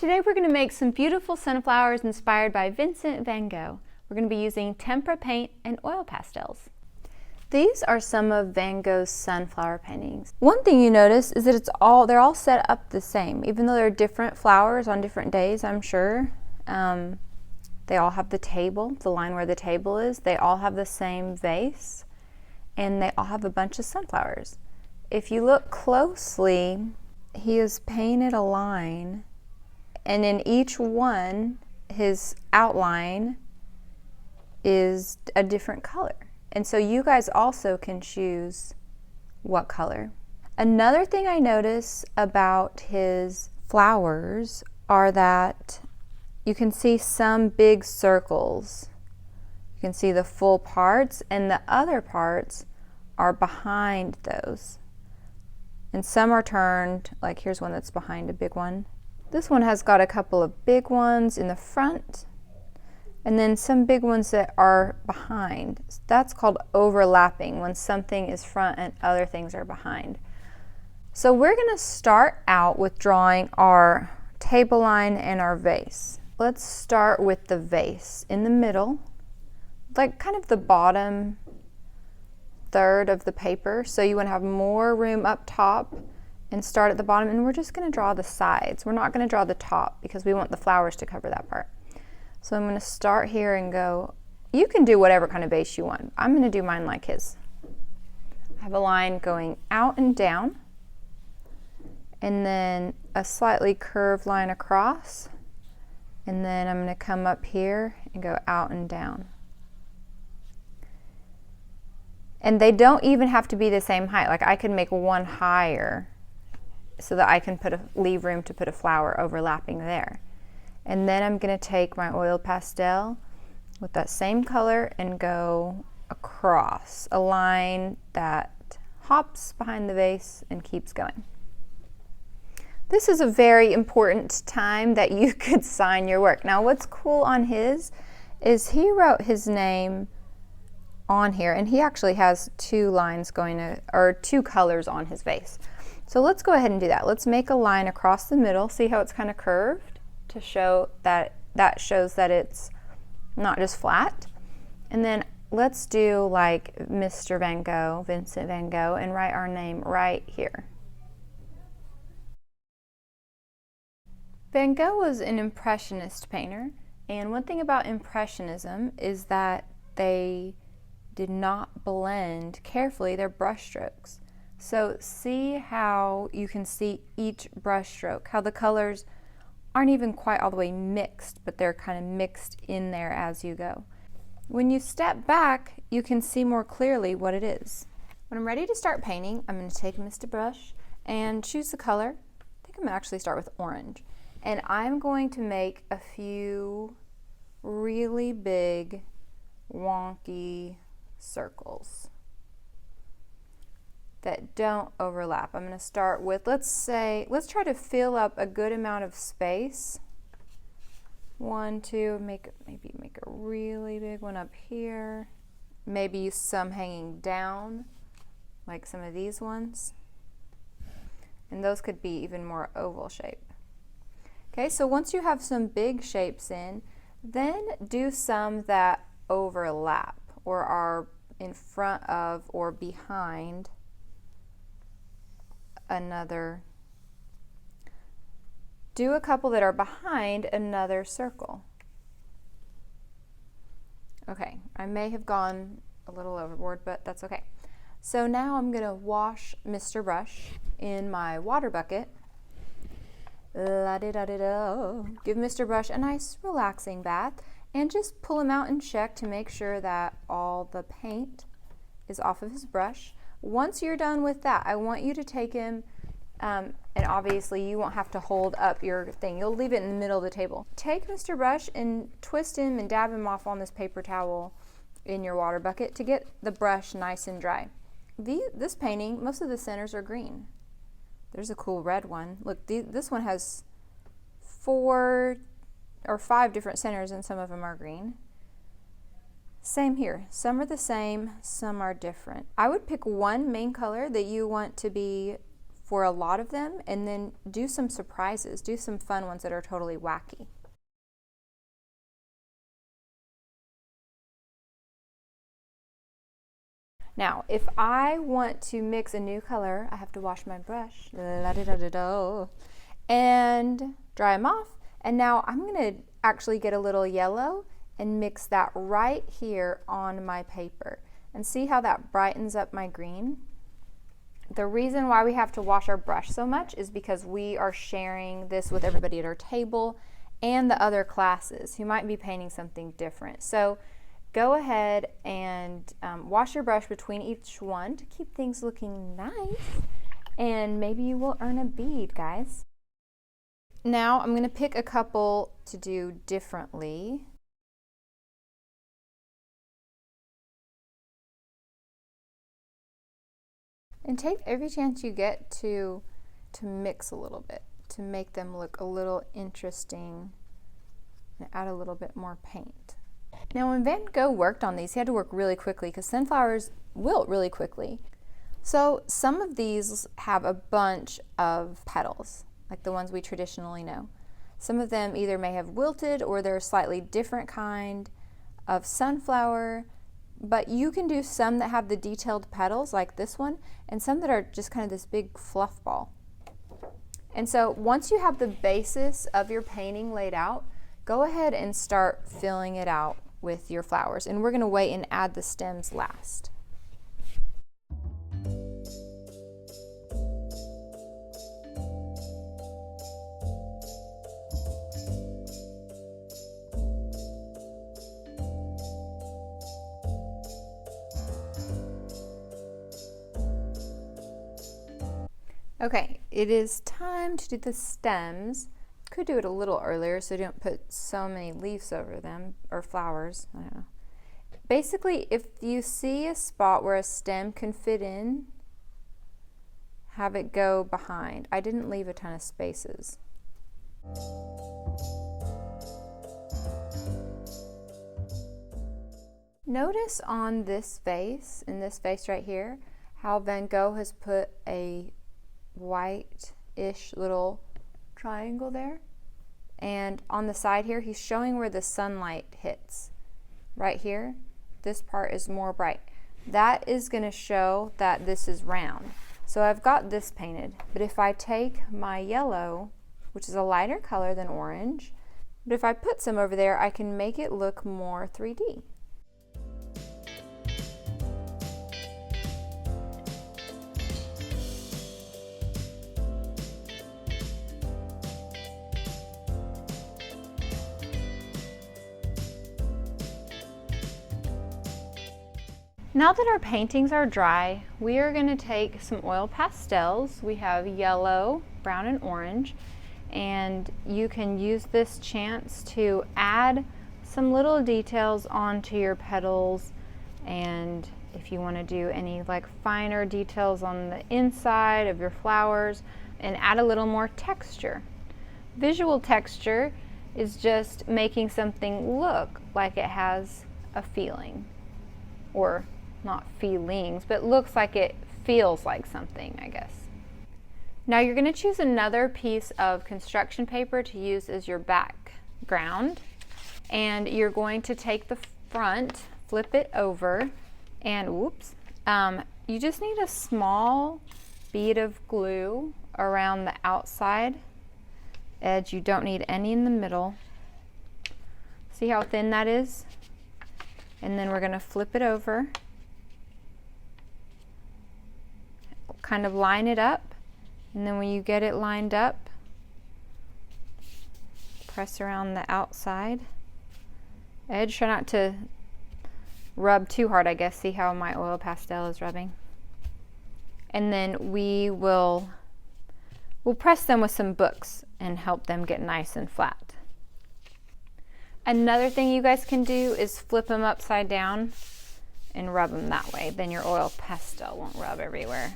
Today we're going to make some beautiful sunflowers inspired by Vincent van Gogh. We're going to be using tempera paint and oil pastels. These are some of Van Gogh's sunflower paintings. One thing you notice is that they're all set up the same, even though they're different flowers on different days, I'm sure. They all have the table, the line where the table is. They all have the same vase, and they all have a bunch of sunflowers. If you look closely, he has painted a line, and in each one, his outline is a different color. And so you guys also can choose what color. Another thing I notice about his flowers are that you can see some big circles. You can see the full parts, and the other parts are behind those. And some are turned, like here's one that's behind a big one. This one has got a couple of big ones in the front, and then some big ones that are behind. That's called overlapping, when something is front and other things are behind. So we're going to start out with drawing our table line and our vase. Let's start with the vase in the middle, like kind of the bottom third of the paper. So you want to have more room up top and start at the bottom, and we're just going to draw the sides. We're not going to draw the top because we want the flowers to cover that part. So I'm going to start here and go. You can do whatever kind of vase you want. I'm going to do mine like his. I have a line going out and down, and then a slightly curved line across, and then I'm going to come up here and go out and down. And they don't even have to be the same height. Like I could make one higher so that I can leave room to put a flower overlapping there. And then I'm going to take my oil pastel with that same color and go across a line that hops behind the vase and keeps going. This is a very important time that you could sign your work. Now what's cool on his is he wrote his name on here, and he actually has two lines or two colors on his vase. So let's go ahead and do that. Let's make a line across the middle. See how it's kind of curved to show that shows that it's not just flat. And then let's do like Mr. Van Gogh, Vincent van Gogh, and write our name right here. Van Gogh was an Impressionist painter, and one thing about Impressionism is that they did not blend carefully their brush strokes. So see how you can see each brush stroke, how the colors aren't even quite all the way mixed, but they're kind of mixed in there as you go. When you step back, you can see more clearly what it is. When I'm ready to start painting, I'm going to take Mr. Brush and choose the color. I think I'm going to actually start with orange. And I'm going to make a few really big, wonky circles that don't overlap. I'm going to start with, let's try to fill up a good amount of space. 1, 2, maybe make a really big one up here. Maybe some hanging down, like some of these ones. And those could be even more oval shape. Okay, so once you have some big shapes in, then do some that overlap or are in front of or behind another. Do a couple that are behind another circle. Okay, I may have gone a little overboard, but that's okay. So now I'm going to wash Mr. Brush in my water bucket. La-di-da-di-da. Give Mr. Brush a nice relaxing bath and just pull him out and check to make sure that all the paint is off of his brush. Once you're done with that, I want you to take him, and obviously you won't have to hold up your thing. You'll leave it in the middle of the table. Take Mr. Brush and twist him and dab him off on this paper towel in your water bucket to get the brush nice and dry. This painting, most of the centers are green. There's a cool red one. Look, this one has 4 or 5 different centers, and some of them are green. Same here. Some are the same, some are different. I would pick one main color that you want to be for a lot of them, and then do some surprises, do some fun ones that are totally wacky. Now, if I want to mix a new color, I have to wash my brush, and dry them off. And now I'm going to actually get a little yellow and mix that right here on my paper. And see how that brightens up my green? The reason why we have to wash our brush so much is because we are sharing this with everybody at our table and the other classes who might be painting something different. So go ahead and wash your brush between each one to keep things looking nice, and maybe you will earn a bead, guys. Now I'm going to pick a couple to do differently. And take every chance you get to mix a little bit, to make them look a little interesting and add a little bit more paint. Now when Van Gogh worked on these, he had to work really quickly because sunflowers wilt really quickly. So some of these have a bunch of petals, like the ones we traditionally know. Some of them either may have wilted or they're a slightly different kind of sunflower. But you can do some that have the detailed petals like this one, and some that are just kind of this big fluff ball. And so once you have the basis of your painting laid out, go ahead and start filling it out with your flowers. And we're going to wait and add the stems last. Okay, it is time to do the stems. Could do it a little earlier so you don't put so many leaves over them, or flowers, I don't know. Basically, if you see a spot where a stem can fit in, have it go behind. I didn't leave a ton of spaces. Notice on this vase, in this vase right here, how Van Gogh has put a white-ish little triangle there, and on the side here he's showing where the sunlight hits. Right here, this part is more bright. That is going to show that this is round. So I've got this painted, but if I take my yellow, which is a lighter color than orange, but if I put some over there, I can make it look more 3D. Now that our paintings are dry, we are going to take some oil pastels. We have yellow, brown, and orange, and you can use this chance to add some little details onto your petals, and if you want to do any like finer details on the inside of your flowers, and add a little more texture. Visual texture is just making something look like it has a feeling, or not feelings, but looks like it feels like something, I guess. Now you're going to choose another piece of construction paper to use as your background, and you're going to take the front, flip it over, and whoops, you just need a small bead of glue around the outside edge. You don't need any in the middle. See how thin that is? And then we're going to flip it over, kind of line it up, and then when you get it lined up, press around the outside edge. Try not to rub too hard, I guess. See how my oil pastel is rubbing? And then we'll press them with some books and help them get nice and flat. Another thing you guys can do is flip them upside down and rub them that way. Then your oil pastel won't rub everywhere.